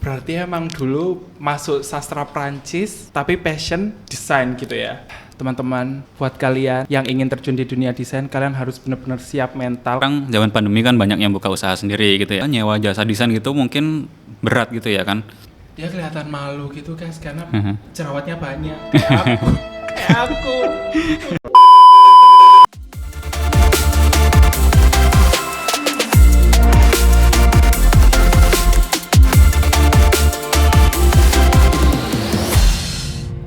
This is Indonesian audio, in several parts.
Berarti emang dulu masuk sastra Prancis tapi passion desain gitu ya. Teman-teman, buat kalian yang ingin terjun di dunia desain, kalian harus benar-benar siap mental. Sekarang zaman pandemi kan banyak yang buka usaha sendiri gitu ya. Nyewa jasa desain gitu mungkin berat gitu ya kan. Dia kelihatan malu gitu guys karena jerawatnya banyak. Kayak aku.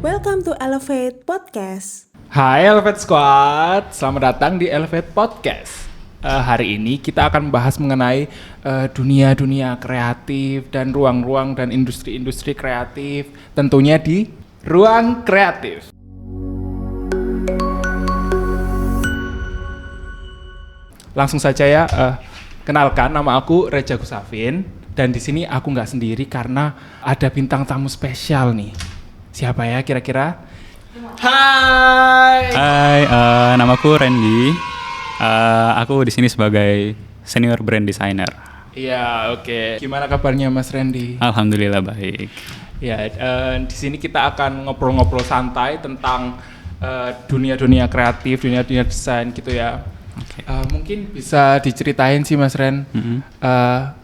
Welcome to Elevate Podcast. Hai Elevate Squad, selamat datang di Elevate Podcast. Hari ini kita akan membahas mengenai dunia-dunia kreatif dan ruang-ruang dan industri-industri kreatif, tentunya di Ruang Kreatif. Langsung saja ya, kenalkan nama aku Reja Gusafin dan di sini aku nggak sendiri karena ada bintang tamu spesial nih. Siapa ya kira-kira? Hai, Namaku Randy. Aku di sini sebagai senior brand designer. Iya, oke. Gimana kabarnya Mas Randy? Alhamdulillah baik. Ya, di sini kita akan ngobrol-ngobrol santai tentang dunia-dunia kreatif, dunia-dunia desain gitu ya. Okay. Mungkin bisa diceritain sih Mas Ren.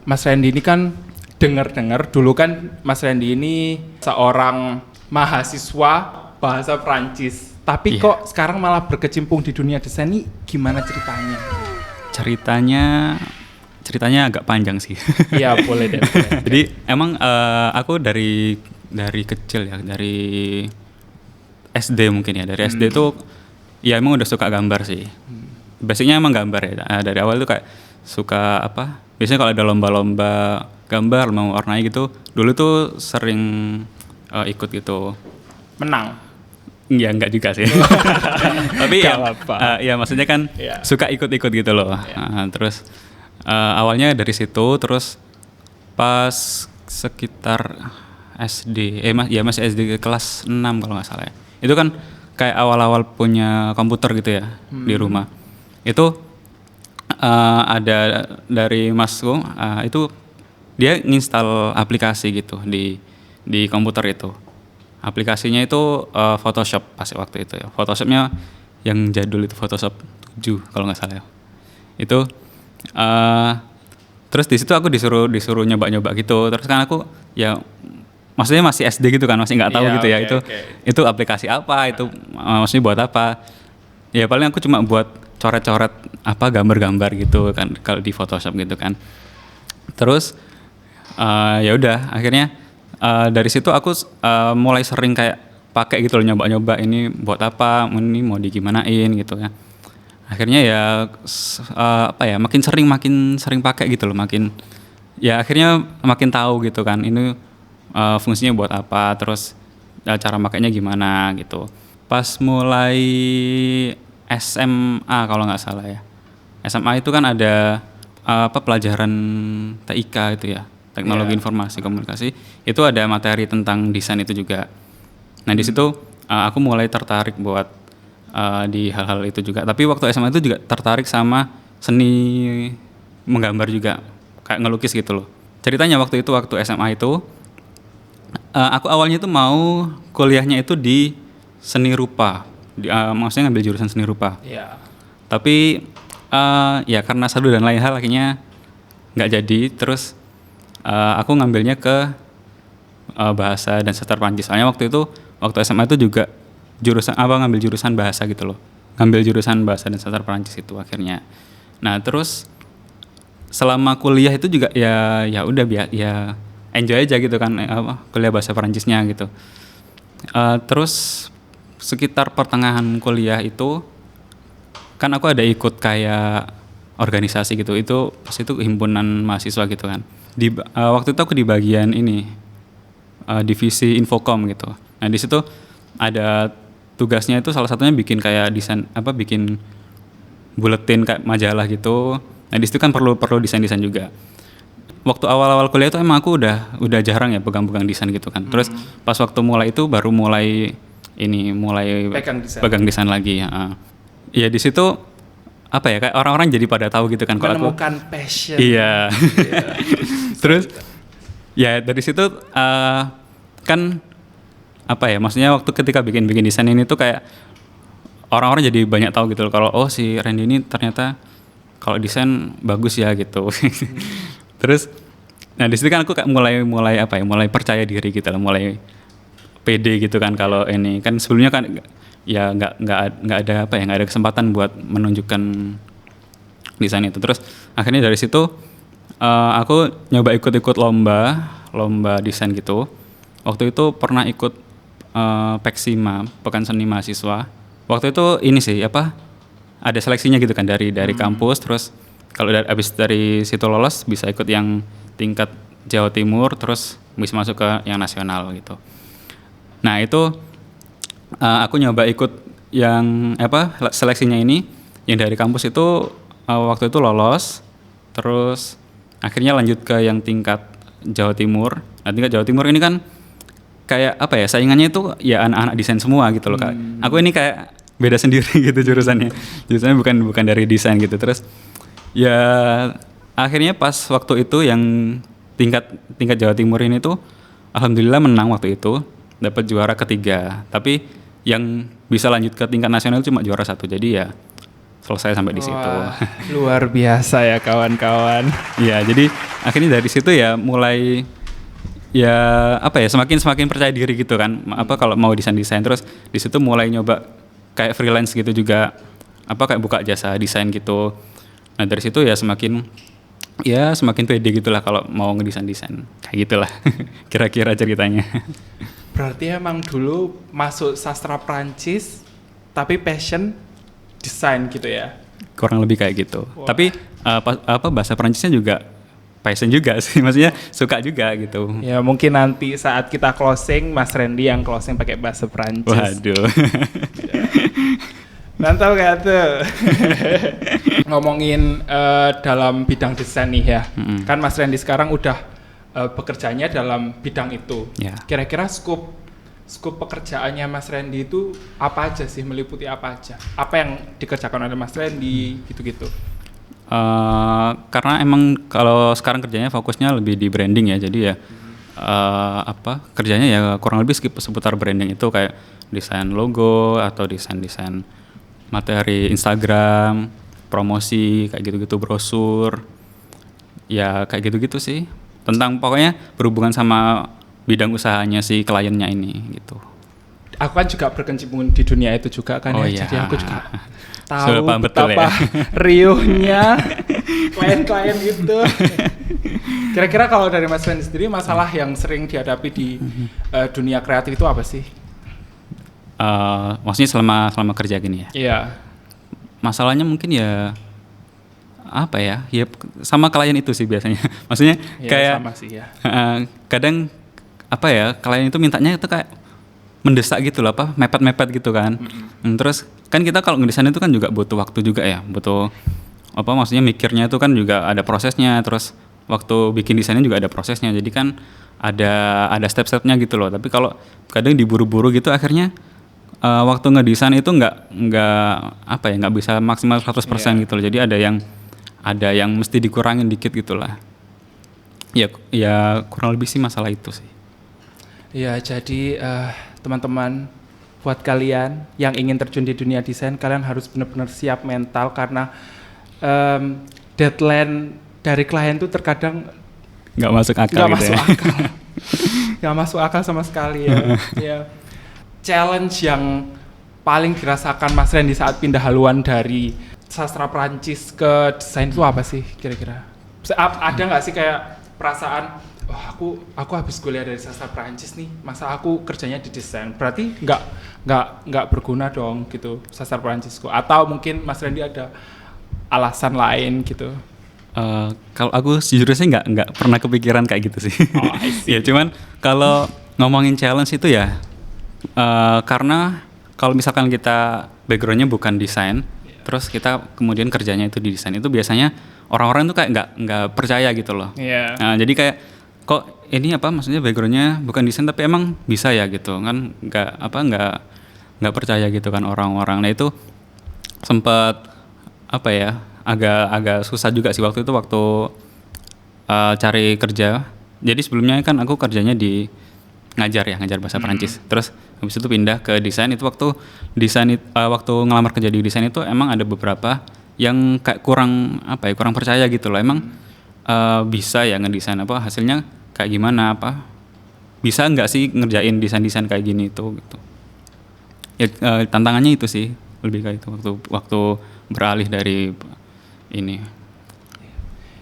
Mas Randy ini kan dengar-dengar dulu kan Mas Randy ini seorang mahasiswa bahasa Prancis. Tapi kok sekarang malah berkecimpung di dunia desain ini gimana ceritanya? Ceritanya agak panjang sih. Iya, boleh deh. Jadi emang aku dari kecil ya, dari SD mungkin ya. Dari SD tuh ya emang udah suka gambar sih. Basicnya emang gambar ya. Dari awal tuh kayak suka apa? Biasanya kalau ada lomba-lomba gambar mau warnai gitu, dulu tuh sering ikut gitu. Menang? Ya enggak juga sih. Tapi ya, ya maksudnya kan suka ikut-ikut gitu loh. Terus awalnya dari situ, terus pas sekitar SD, masih SD kelas 6 kalau nggak salah ya. Itu kan kayak awal-awal punya komputer gitu ya di rumah. Itu ada dari masku, itu dia nginstal aplikasi gitu di komputer itu. Aplikasinya itu Photoshop pas waktu itu ya. Photoshopnya yang jadul itu Photoshop 7 kalau nggak salah ya. Itu terus di situ aku disuruh nyoba-nyoba gitu. Terus kan aku ya maksudnya masih SD gitu kan, masih nggak tahu gitu ya. Itu aplikasi apa, itu maksudnya buat apa. Ya paling aku cuma buat coret-coret apa gambar-gambar gitu kan kalau di Photoshop gitu kan. Terus ya udah akhirnya dari situ aku mulai sering kayak pakai gitu loh, nyoba-nyoba ini buat apa, ini mau digimanain gitu ya. Akhirnya ya makin sering pakai gitu loh, makin ya akhirnya makin tahu gitu kan ini fungsinya buat apa, terus cara makainya gimana gitu. Pas mulai SMA kalau nggak salah ya. SMA itu kan ada pelajaran TIK itu ya. Teknologi Informasi Komunikasi, itu ada materi tentang desain itu juga. Nah di situ aku mulai tertarik buat di hal-hal itu juga. Tapi waktu SMA itu juga tertarik sama seni menggambar juga, kayak ngelukis gitu loh. Ceritanya waktu SMA itu, aku awalnya itu mau kuliahnya itu di seni rupa, maksudnya ngambil jurusan seni rupa. Iya. Tapi ya karena satu dan lain hal akhirnya nggak jadi. Terus aku ngambilnya ke bahasa dan sastra Prancis. Soalnya waktu SMA itu juga ngambil jurusan bahasa gitu loh. Ngambil jurusan bahasa dan sastra Prancis itu akhirnya. Nah, terus selama kuliah itu juga ya udah ya enjoy aja gitu kan kuliah bahasa Prancisnya gitu. Terus sekitar pertengahan kuliah itu kan aku ada ikut kayak organisasi gitu. Itu pas itu himpunan mahasiswa gitu kan. Waktu itu aku di bagian ini divisi Infocom gitu. Nah di situ ada tugasnya itu salah satunya bikin kayak desain bikin buletin kayak majalah gitu. Nah di situ kan perlu desain juga. Waktu awal-awal kuliah itu emang aku udah jarang ya pegang desain gitu kan. Terus pas waktu mulai itu baru mulai pegang desain lagi ya. Ya di situ apa ya, kayak orang-orang jadi pada tahu gitu kan kalau aku menemukan passion. Iya. Terus Ya dari situ kan apa ya, maksudnya waktu ketika bikin desain ini tuh kayak orang-orang jadi banyak tahu gitu loh kalau oh si Randy ini ternyata kalau desain bagus ya gitu. Terus nah di situ kan aku kayak mulai apa ya, mulai percaya diri gitu loh, mulai pede gitu kan kalau ini kan sebelumnya kan ya nggak ada apa ya, nggak ada kesempatan buat menunjukkan desain itu. Terus akhirnya dari situ aku nyoba ikut-ikut lomba desain gitu. Waktu itu pernah ikut Peksima, Pekan Seni Mahasiswa. Waktu itu ini sih apa, ada seleksinya gitu kan dari kampus. Terus kalau abis dari situ lolos bisa ikut yang tingkat Jawa Timur, terus bisa masuk ke yang nasional gitu. Nah itu aku nyoba ikut yang apa seleksinya ini, yang dari kampus itu waktu itu lolos. Terus akhirnya lanjut ke yang tingkat Jawa Timur. Nah tingkat Jawa Timur ini kan kayak apa ya, saingannya itu ya anak-anak desain semua gitu loh Kak. Aku ini kayak beda sendiri gitu jurusannya bukan dari desain gitu. Terus ya akhirnya pas waktu itu yang tingkat Jawa Timur ini tuh alhamdulillah menang waktu itu, dapat juara ketiga. Tapi yang bisa lanjut ke tingkat nasional cuma juara 1, jadi ya selesai sampai di situ. Luar biasa ya kawan-kawan. Ya jadi akhirnya dari situ ya mulai ya apa ya, semakin percaya diri gitu kan, apa kalau mau desain terus di situ mulai nyoba kayak freelance gitu juga, apa kayak buka jasa desain gitu. Nah dari situ ya semakin pede gitulah kalau mau ngedesain kayak gitulah. Kira-kira ceritanya. Berarti emang dulu masuk sastra Prancis tapi passion desain gitu ya. Kurang lebih kayak gitu. Wah. Tapi bahasa Prancisnya juga passion juga sih, maksudnya suka juga gitu. Ya mungkin nanti saat kita closing Mas Randy yang closing pakai bahasa Prancis. Waduh. Mantap gak tuh? Ngomongin dalam bidang desain nih ya. Kan Mas Randy sekarang udah bekerjanya dalam bidang itu. Ya. Kira-kira scope pekerjaannya Mas Randy itu apa aja sih? Meliputi apa aja? Apa yang dikerjakan oleh Mas Randy gitu-gitu? Karena emang kalau sekarang kerjanya fokusnya lebih di branding ya, jadi ya kerjanya ya kurang lebih seputar branding itu, kayak desain logo atau desain materi Instagram, promosi kayak gitu-gitu, brosur, ya kayak gitu-gitu sih, tentang pokoknya berhubungan sama bidang usahanya si kliennya ini gitu. Aku kan juga berkecimpung di dunia itu juga kan ya, jadi aku juga tahu betapa riuhnya klien-klien gitu. Kira-kira kalau dari Mas Randy sendiri, masalah yang sering dihadapi di dunia kreatif itu apa sih? Maksudnya selama kerja gini ya? Iya. Masalahnya mungkin ya apa ya? Ya sama klien itu sih biasanya. Maksudnya Ya, kayak sama sih ya. Kadang apa ya, klien itu mintanya itu kayak mendesak gitu loh, apa mepet-mepet gitu kan. Terus kan kita kalau ngedesain itu kan juga butuh waktu juga ya, butuh apa, maksudnya mikirnya itu kan juga ada prosesnya, terus waktu bikin desainnya juga ada prosesnya, jadi kan ada step-stepnya gitu loh. Tapi kalau kadang diburu-buru gitu akhirnya waktu ngedesain itu nggak bisa maksimal 100% gitu loh. Jadi ada yang mesti dikurangin dikit gitulah. Ya kurang lebih sih masalah itu sih. Ya, jadi teman-teman, buat kalian yang ingin terjun di dunia desain, kalian harus benar-benar siap mental, karena deadline dari klien tuh terkadang nggak masuk akal. Nggak masuk akal sama sekali ya. Ya. Challenge yang paling dirasakan Mas Randy saat pindah haluan dari sastra Prancis ke desain itu apa sih kira-kira? Ada nggak sih kayak perasaan, aku habis kuliah dari sastra Prancis nih, masa aku kerjanya di desain, berarti nggak berguna dong gitu sastra Prancisku? Atau mungkin Mas Randy ada alasan lain gitu? Kalau aku sejujurnya nggak pernah kepikiran kayak gitu sih. Ya cuman kalau ngomongin challenge itu ya karena kalau misalkan kita backgroundnya bukan desain, terus kita kemudian kerjanya itu di desain, itu biasanya orang-orang tuh kayak nggak percaya gitu loh. Nah, jadi kayak kok ini apa, maksudnya backgroundnya bukan desain tapi emang bisa ya gitu kan, nggak percaya gitu kan orang-orang. Nah itu sempat apa ya, agak susah juga sih waktu itu, waktu cari kerja Jadi sebelumnya kan aku kerjanya di ngajar bahasa Perancis. Terus habis itu pindah ke desain. Itu waktu waktu ngelamar kerja di desain itu emang ada beberapa yang kayak kurang percaya gitu loh. Emang bisa ya ngedesain apa hasilnya kayak gimana apa? Bisa nggak sih ngerjain desain kayak gini itu gitu. Ya tantangannya itu sih lebih kayak itu waktu beralih dari ini.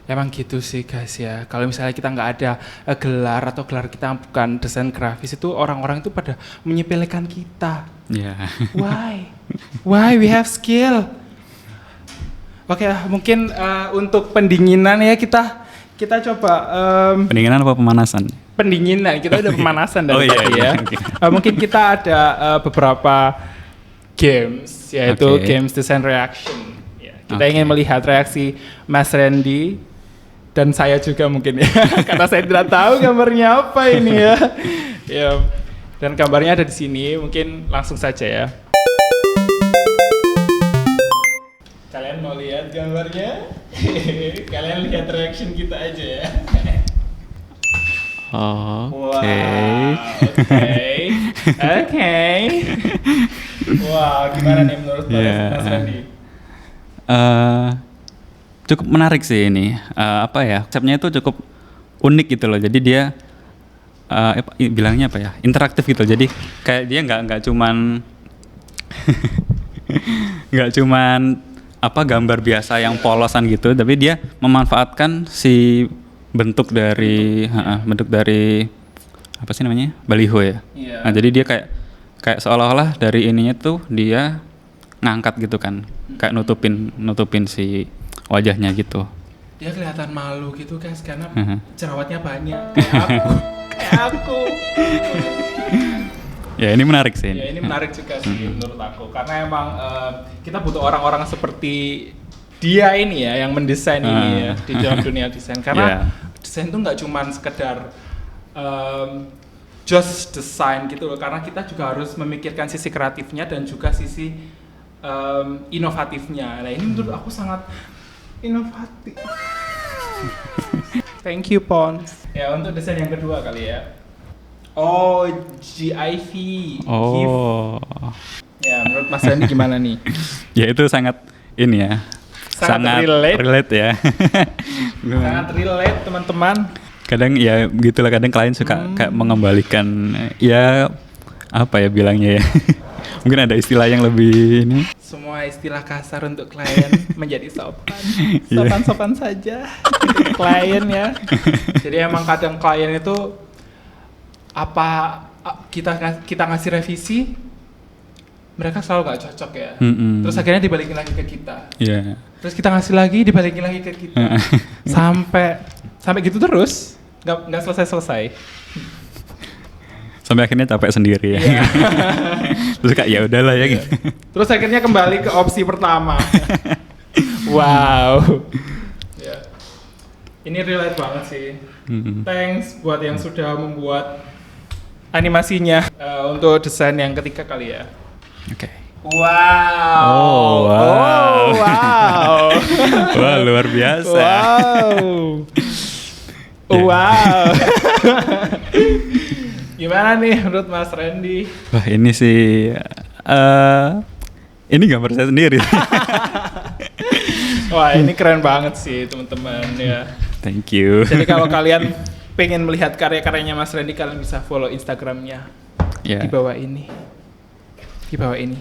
Emang gitu sih guys ya. Kalau misalnya kita nggak ada gelar atau gelar kita bukan desain grafis itu orang-orang itu pada menyepelekan kita. Ya. Why? Why we have skill? Oke, mungkin untuk pendinginan ya kita coba. Pendinginan apa pemanasan? Pendinginan, kita udah pemanasan dari tadi ya. Okay. Mungkin kita ada beberapa games, yaitu games design reaction. Ya, kita ingin melihat reaksi Mas Randy dan saya juga mungkin ya, karena saya tidak tahu gambarnya apa ini ya. Ya. Dan gambarnya ada di sini, mungkin langsung saja ya. Kalian mau lihat gambarnya? Kalian lihat reaction kita aja ya. Oke. Wah, gimana nih menurut Mas Randy? Cukup menarik sih ini. Konsepnya itu cukup unik gitu loh. Jadi dia bilangnya apa ya? Interaktif gitu. Jadi kayak dia nggak cuman gambar biasa yang polosan gitu, tapi dia memanfaatkan si bentuk dari apa sih namanya? Baliho ya. Yeah. Nah, jadi dia kayak seolah-olah dari ininya tuh dia ngangkat gitu kan. Kayak nutupin si wajahnya gitu. Dia kelihatan malu gitu guys karena jerawatnya banyak kayak aku. Ya ini menarik sih. Ya ini menarik juga sih menurut aku karena emang kita butuh orang-orang seperti dia ini ya yang mendesain ini ya di dalam dunia desain karena desain itu nggak cuma sekedar just design gitu loh karena kita juga harus memikirkan sisi kreatifnya dan juga sisi inovatifnya. Nah ini menurut aku sangat inovatif. Thank you Pons. Ya untuk desain yang kedua kali ya. Oh GIV. Oh. Ya menurut Mas Randy gimana nih? Ya itu sangat ini ya. Sangat relate ya. Sangat relate teman-teman. Kadang ya begitulah kadang klien suka kayak mengembalikan ya apa ya bilangnya ya. Mungkin ada istilah yang lebih ini. Semua istilah kasar untuk klien menjadi sopan. Sopan-sopan saja untuk klien ya. Jadi emang kadang klien itu kita ngasih revisi mereka selalu nggak cocok ya. Terus akhirnya dibalikin lagi ke kita. Yeah. Terus kita ngasih lagi dibalikin lagi ke kita. sampai gitu terus nggak selesai. Sampai akhirnya capek sendiri ya. Yeah. Terus kayak ya udahlah ya gitu. Terus akhirnya kembali ke opsi pertama. Wow. Yeah. Ini relate banget sih. Thanks buat yang sudah membuat animasinya untuk desain yang ketiga kali ya. Oke. Wow. Oh, wow. Wah, luar biasa. Wow. Gimana nih menurut Mas Randy? Wah, ini sih ini gambar saya sendiri. Wah, ini keren banget sih, teman-teman ya. Thank you. Jadi kalau kalian pengen melihat karya-karyanya Mas Randy, kalian bisa follow Instagramnya di bawah ini. Di bawah ini.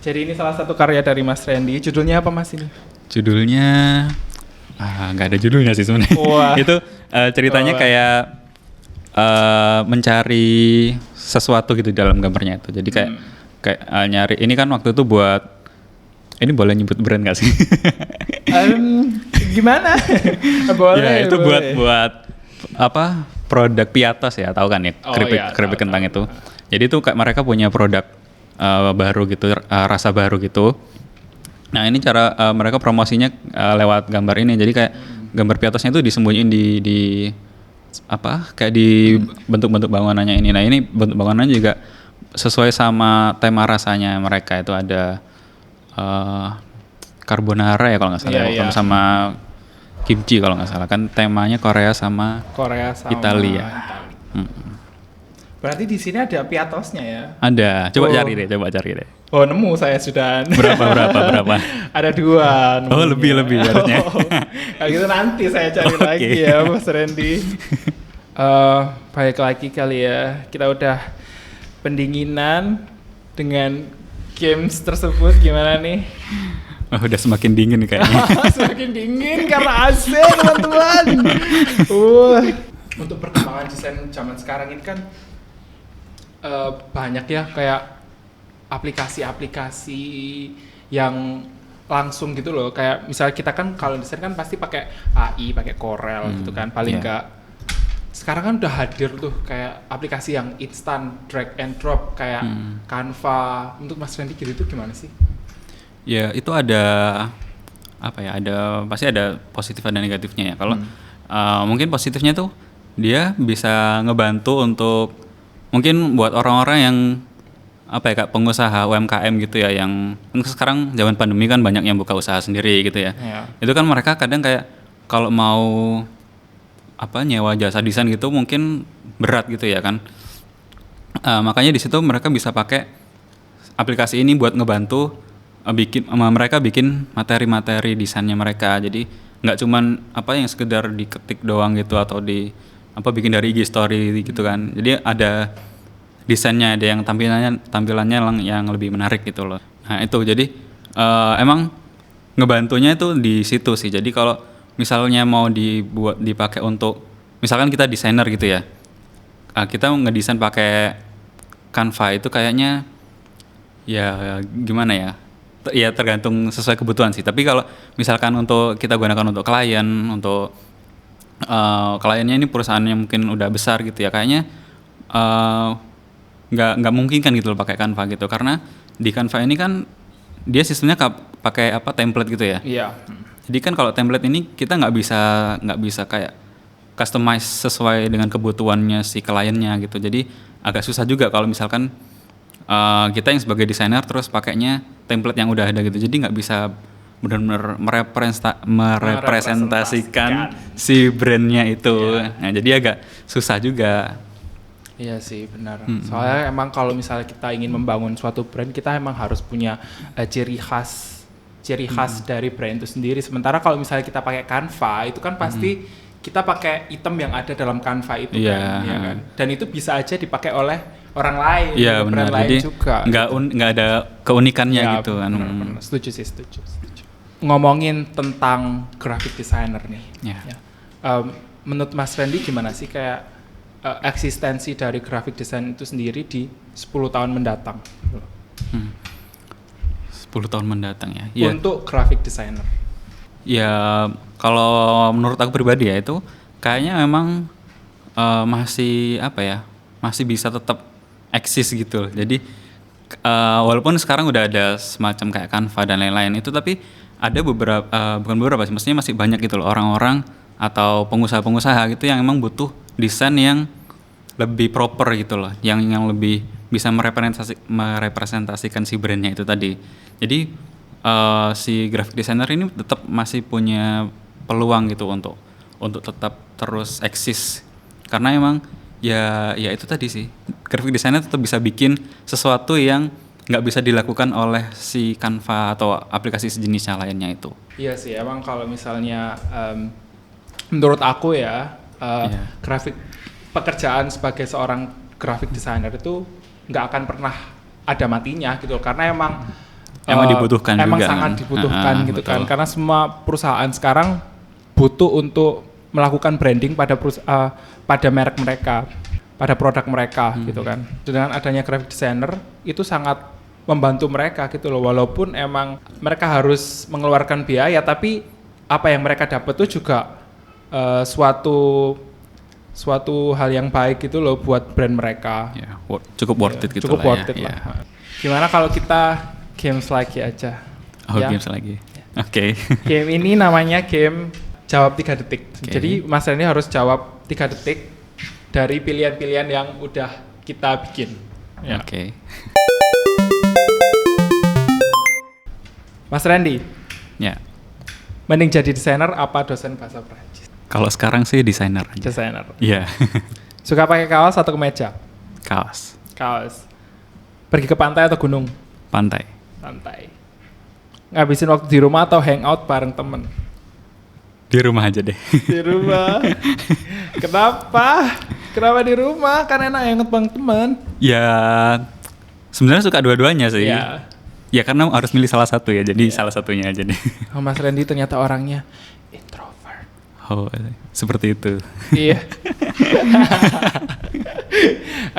Jadi ini salah satu karya dari Mas Randy. Judulnya apa Mas ini? Judulnya nggak ada judulnya sih sebenarnya. Itu ceritanya kayak mencari sesuatu gitu dalam gambarnya itu. Jadi kayak nyari. Ini kan waktu itu buat. Ini boleh nyebut brand nggak sih? Gimana? Boleh. Ya itu boleh. buat apa? Produk Piatos ya, tahu kan ya? Keripik kentang itu. Jadi itu kayak mereka punya produk baru gitu, rasa baru gitu. Nah ini cara mereka promosinya lewat gambar ini. Jadi kayak gambar Piatosnya itu disembunyiin di apa? Kayak di bentuk-bentuk bangunannya ini. Nah ini bentuk bangunannya juga sesuai sama tema rasanya mereka. Itu ada carbonara ya kalau nggak salah, sama Kimchi kalau nggak salah, kan temanya Korea sama Korea sama Italia. Italia. Berarti di sini ada piatosnya ya? Ada, coba Oh. cari deh. Oh, nemu saya sudah. Berapa? Ada 2. Oh, nemunya. lebih harusnya. Kalau gitu nanti saya cari Oke. lagi ya, Mas Randy. Balik lagi kali ya. Kita udah pendinginan dengan games tersebut, gimana nih? Oh, udah semakin dingin kayaknya. Semakin dingin karena AC, teman-teman. Untuk perkembangan desain zaman sekarang ini kan banyak ya kayak aplikasi-aplikasi yang langsung gitu loh. Kayak misalnya kita kan kalau desain kan pasti pakai AI, pakai Corel gitu kan. Paling yeah. enggak sekarang kan udah hadir tuh kayak aplikasi yang instan drag and drop kayak Canva. Untuk Mas Randy gitu itu gimana sih? Ya, itu ada pasti ada positif dan negatifnya ya. Kalau mungkin positifnya tuh dia bisa ngebantu untuk mungkin buat orang-orang yang kayak pengusaha UMKM gitu ya, yang sekarang zaman pandemi kan banyak yang buka usaha sendiri gitu ya. Itu kan mereka kadang kayak kalau mau nyewa jasa desain gitu mungkin berat gitu ya kan. Makanya di situ mereka bisa pakai aplikasi ini buat ngebantu mereka bikin materi-materi desainnya mereka. Jadi nggak cuman yang sekedar diketik doang gitu atau bikin dari IG story gitu kan. Jadi ada desainnya, ada yang tampilannya yang lebih menarik gitu loh. Nah itu jadi emang ngebantunya itu di situ sih. Jadi kalau misalnya mau dipakai untuk misalkan kita desainer gitu ya, kita ngedesain pakai Canva itu kayaknya ya gimana ya? Ya tergantung sesuai kebutuhan sih. Tapi kalau misalkan untuk kita gunakan untuk klien, untuk kliennya ini perusahaannya mungkin udah besar gitu ya, kayaknya nggak mungkin kan gitu loh pakai Canva gitu, karena di Canva ini kan dia sistemnya pakai template gitu ya. Iya. Jadi kan kalau template ini kita nggak bisa kayak customize sesuai dengan kebutuhannya si kliennya gitu. Jadi agak susah juga kalau misalkan kita yang sebagai desainer terus pakainya template yang udah ada gitu. Jadi nggak bisa benar-benar merepresentasikan si brandnya itu. Nah jadi agak susah juga. Iya sih benar. Soalnya emang kalau misalnya kita ingin membangun suatu brand, kita emang harus punya ciri khas dari brand itu sendiri. Sementara kalau misalnya kita pakai Canva itu kan pasti kita pakai item yang ada dalam Canva itu kan, ya kan. Dan itu bisa aja dipakai oleh orang lain, brand lain. Jadi juga. Nggak ada keunikannya ya, gitu. Benar. Setuju. Ngomongin tentang graphic designer nih. Ya. Menurut Mas Randy gimana sih kayak eksistensi dari graphic design itu sendiri di 10 tahun mendatang? 10 tahun mendatang ya. Untuk graphic designer. Ya kalau menurut aku pribadi ya itu kayaknya memang masih masih bisa tetap eksis gitu. Jadi walaupun sekarang udah ada semacam kayak Canva dan lain-lain itu, tapi ada bukan beberapa sih, maksudnya masih banyak gitu loh orang-orang atau pengusaha-pengusaha gitu yang emang butuh desain yang lebih proper gitu loh, yang lebih bisa merepresentasikan si brandnya itu tadi. Jadi si graphic designer ini tetap masih punya peluang gitu untuk tetap terus eksis, karena emang ya itu tadi sih, graphic designer tetap bisa bikin sesuatu yang nggak bisa dilakukan oleh si Canva atau aplikasi sejenisnya lainnya itu. Iya sih, emang kalau misalnya menurut aku ya pekerjaan sebagai seorang graphic designer itu nggak akan pernah ada matinya gitu, karena emang dibutuhkan emang juga sangat kan? dibutuhkan gitu Betul. kan, karena semua perusahaan sekarang butuh untuk melakukan branding pada merek mereka, pada produk mereka gitu kan. Dengan adanya graphic designer itu sangat membantu mereka gitu loh, walaupun emang mereka harus mengeluarkan biaya, tapi apa yang mereka dapat itu juga suatu hal yang baik gitu loh buat brand mereka. Ya, cukup worth it gitu cukup lah worth it ya. lah. Gimana kalau kita games lagi aja? Games lagi. Oke. Game ini namanya game jawab 3 detik. Okay. Jadi Mas Randy harus jawab 3 detik dari pilihan-pilihan yang udah kita bikin. Ya. Oke. Mas Randy, Ya. Mending jadi desainer apa dosen bahasa Prancis? Kalau sekarang sih desainer aja. Desainer. Iya. Suka pakai kaos atau kemeja? Kaos. Kaos. Pergi ke pantai atau gunung? Pantai. Pantai. Ngabisin waktu di rumah atau hangout bareng temen? Di rumah aja deh. Di rumah. Kenapa? Kenapa di rumah? Kan enak hangout bareng temen. Ya sebenarnya suka dua-duanya sih. Iya. Ya karena harus milih salah satu ya, jadi salah satunya aja deh. Oh, Mas Randy ternyata orangnya introvert. Oh, seperti itu. Iya.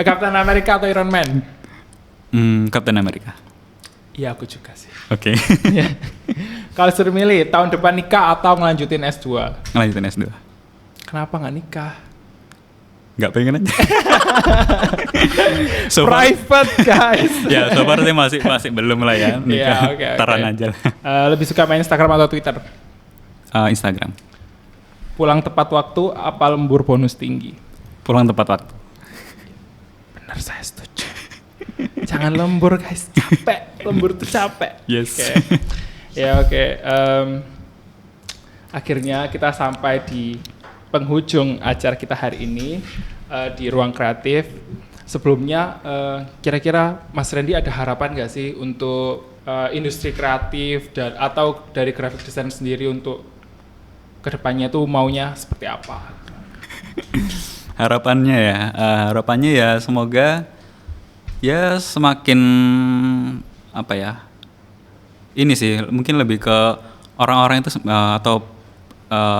Captain America atau Iron Man? Captain America. Iya, aku juga sih. Oke. Iya. Kalau suruh milih, tahun depan nikah atau ngelanjutin S2? Ngelanjutin S2. Kenapa nggak nikah? Nggak pengen aja. So far- Private, guys. Ya, so far sih masih belum lah ya nikah. Iya, oke. Taran aja lah. Lebih suka main Instagram atau Twitter? Instagram. Pulang tepat waktu apa lembur bonus tinggi? Pulang tepat waktu. Benar, saya setuju. Jangan lembur, guys. Capek. Lembur tuh capek. Yes. Oke. Ya, oke. Akhirnya kita sampai di penghujung acara kita hari ini di Ruang Kreatif. Sebelumnya, kira-kira Mas Randy ada harapan nggak sih untuk industri kreatif atau dari graphic design sendiri untuk kedepannya tuh maunya seperti apa? Harapannya ya semoga ya semakin apa ya, ini sih mungkin lebih ke orang-orang itu atau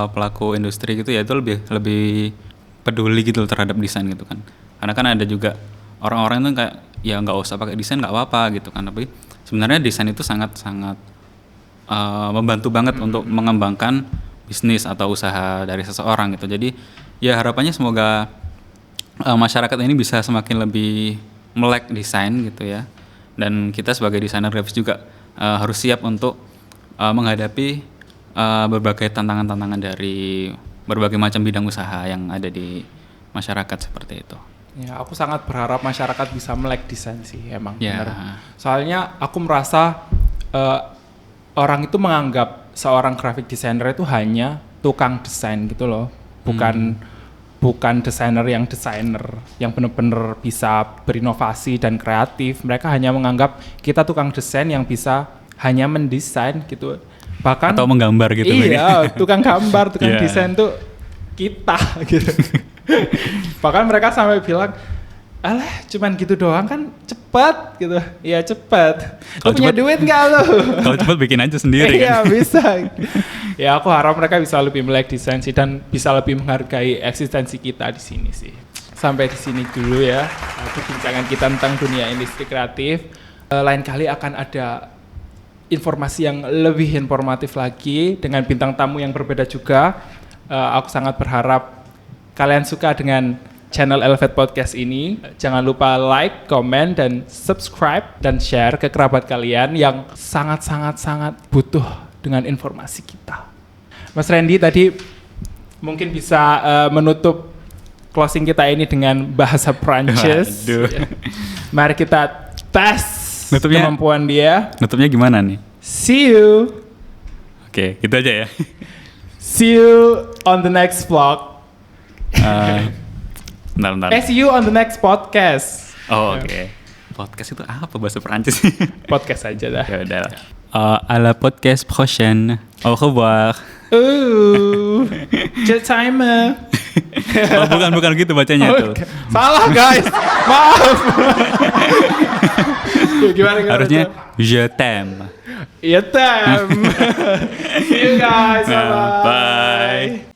pelaku industri gitu ya, itu lebih peduli gitu terhadap desain gitu kan, karena kan ada juga orang-orang itu kayak ya nggak usah pakai desain nggak apa-apa gitu kan, tapi sebenarnya desain itu sangat membantu banget untuk mengembangkan bisnis atau usaha dari seseorang gitu. Jadi ya harapannya semoga masyarakat ini bisa semakin lebih melek desain gitu ya, dan kita sebagai desainer grafis juga harus siap untuk menghadapi berbagai tantangan-tantangan dari berbagai macam bidang usaha yang ada di masyarakat seperti itu. Ya, aku sangat berharap masyarakat bisa melek desain sih, emang Ya. benar. Soalnya aku merasa orang itu menganggap seorang graphic designer itu hanya tukang desain gitu loh, bukan desainer yang benar-benar bisa berinovasi dan kreatif. Mereka hanya menganggap kita tukang desain yang bisa hanya mendesain gitu. Bahkan Atau menggambar gitu. Iya, tukang gambar, tukang Yeah. desain tuh kita gitu. Bahkan mereka sampai bilang, alah cuman gitu doang kan cepat gitu. Iya cepat. Lu Kalau punya cepet- duit nggak lu? Kalau cepat bikin aja sendiri Iya kan. bisa. Ya aku harap mereka bisa lebih melek desain sih dan bisa lebih menghargai eksistensi kita di sini sih. Sampai di sini dulu ya perbincangan kita tentang dunia industri kreatif. Lain kali akan ada informasi yang lebih informatif lagi dengan bintang tamu yang berbeda juga. Aku sangat berharap kalian suka dengan channel Elevate Podcast ini. Jangan lupa like, comment, dan subscribe dan share ke kerabat kalian yang sangat butuh dengan informasi kita. Mas Randy tadi mungkin bisa menutup closing kita ini dengan bahasa Prancis. Waduh. Mari kita tes Nutupnya- kemampuan dia. Nutupnya gimana nih? See you. Oke, gitu aja ya. See you on the next vlog. Bentar. See you on the next podcast. Oh, oke. Podcast itu apa bahasa Perancis? Podcast aja dah. Ya udah. À la podcast prochaine. Au revoir. Jet timer. Oh, bukan gitu bacanya tuh. Oke. Salah guys. Maaf. Gimana? Harusnya je t'aime. Iya, tem. See you guys. Nah, Bye. bye.